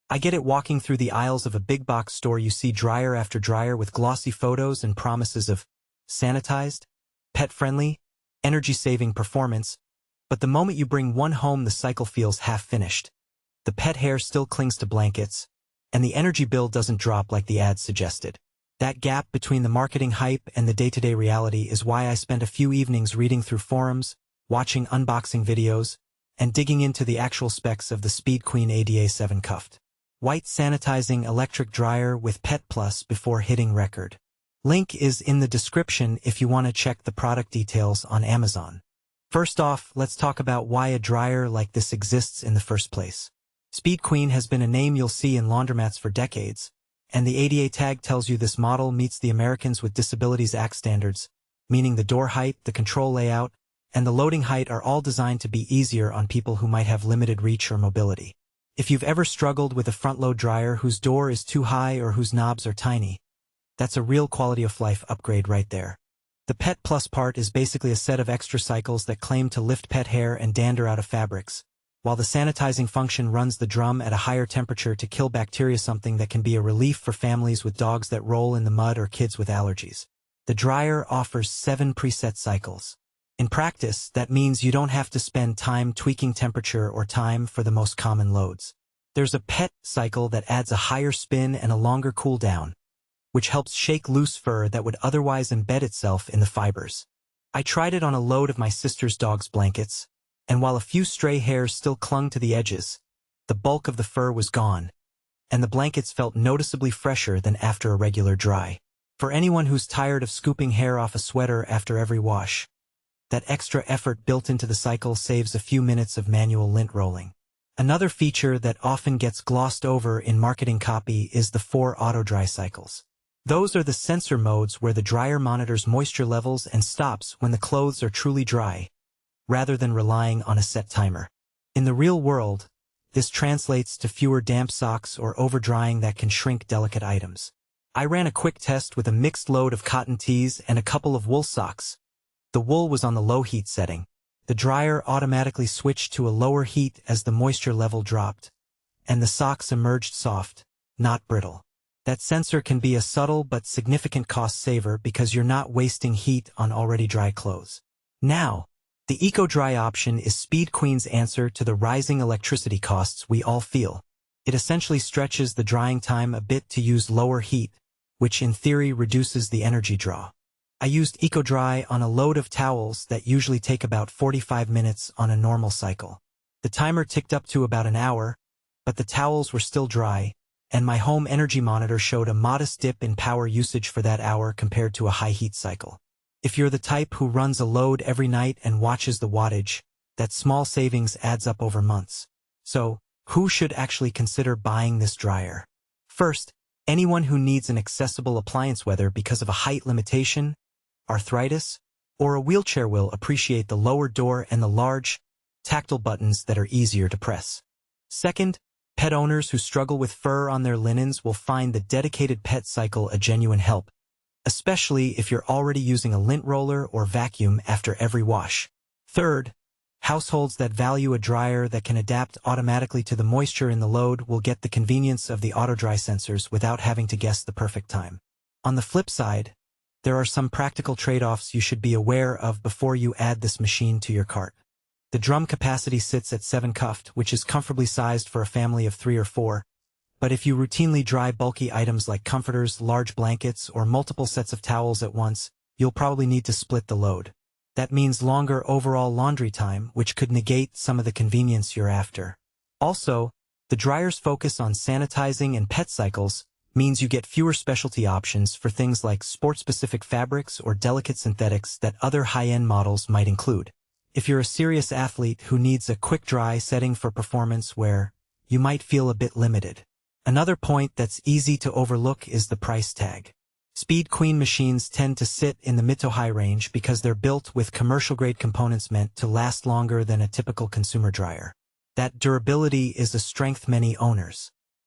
I get it. Walking through the aisles of a big box store, you see dryer after dryer with glossy photos and promises of sanitized, pet-friendly, energy-saving performance, but the moment you bring one home the cycle feels half-finished. The pet hair still clings to blankets, and the energy bill doesn't drop like the ad suggested. That gap between the marketing hype and the day-to-day reality is why I spent a few evenings reading through forums, watching unboxing videos, and digging into the actual specs of the Speed Queen ADA7 cuffed white sanitizing electric dryer with Pet Plus before hitting record. Link is in the description if you want to check the product details on Amazon. First off, let's talk about why a dryer like this exists in the first place. Speed Queen has been a name you'll see in laundromats for decades, and the ADA tag tells you this model meets the Americans with Disabilities Act standards, meaning the door height, the control layout, and the loading height are all designed to be easier on people who might have limited reach or mobility. If you've ever struggled with a front-load dryer whose door is too high or whose knobs are tiny, that's a real quality-of-life upgrade right there. The Pet Plus part is basically a set of extra cycles that claim to lift pet hair and dander out of fabrics, while the sanitizing function runs the drum at a higher temperature to kill bacteria, something that can be a relief for families with dogs that roll in the mud or kids with allergies. The dryer offers 7 preset cycles. In practice, that means you don't have to spend time tweaking temperature or time for the most common loads. There's a pet cycle that adds a higher spin and a longer cool down, which helps shake loose fur that would otherwise embed itself in the fibers. I tried it on a load of my sister's dog's blankets, and while a few stray hairs still clung to the edges, the bulk of the fur was gone, and the blankets felt noticeably fresher than after a regular dry. For anyone who's tired of scooping hair off a sweater after every wash, that extra effort built into the cycle saves a few minutes of manual lint rolling. Another feature that often gets glossed over in marketing copy is the 4 auto-dry cycles. Those are the sensor modes where the dryer monitors moisture levels and stops when the clothes are truly dry, rather than relying on a set timer. In the real world, this translates to fewer damp socks or over-drying that can shrink delicate items. I ran a quick test with a mixed load of cotton tees and a couple of wool socks. The wool was on the low heat setting. The dryer automatically switched to a lower heat as the moisture level dropped, and the socks emerged soft, not brittle. That sensor can be a subtle but significant cost saver because you're not wasting heat on already dry clothes. Now, the EcoDry option is Speed Queen's answer to the rising electricity costs we all feel. It essentially stretches the drying time a bit to use lower heat, which in theory reduces the energy draw. I used EcoDry on a load of towels that usually take about 45 minutes on a normal cycle. The timer ticked up to about an hour, but the towels were still dry, and my home energy monitor showed a modest dip in power usage for that hour compared to a high heat cycle. If you're the type who runs a load every night and watches the wattage, that small savings adds up over months. So, who should actually consider buying this dryer? First, anyone who needs an accessible appliance, whether because of a height limitation, arthritis, or a wheelchair, will appreciate the lower door and the large, tactile buttons that are easier to press. Second, pet owners who struggle with fur on their linens will find the dedicated pet cycle a genuine help, especially if you're already using a lint roller or vacuum after every wash. Third, households that value a dryer that can adapt automatically to the moisture in the load will get the convenience of the auto-dry sensors without having to guess the perfect time. On the flip side, there are some practical trade-offs you should be aware of before you add this machine to your cart. The drum capacity sits at 7 cuffed, which is comfortably sized for a family of 3 or 4, but if you routinely dry bulky items like comforters, large blankets, or multiple sets of towels at once, you'll probably need to split the load. That means longer overall laundry time, which could negate some of the convenience you're after. Also, the dryer's focus on sanitizing and pet cycles means you get fewer specialty options for things like sport-specific fabrics or delicate synthetics that other high-end models might include. If you're a serious athlete who needs a quick dry setting for performance wear, you might feel a bit limited. Another point that's easy to overlook is the price tag. Speed Queen machines tend to sit in the mid to high range because they're built with commercial-grade components meant to last longer than a typical consumer dryer. That durability is a strength many owners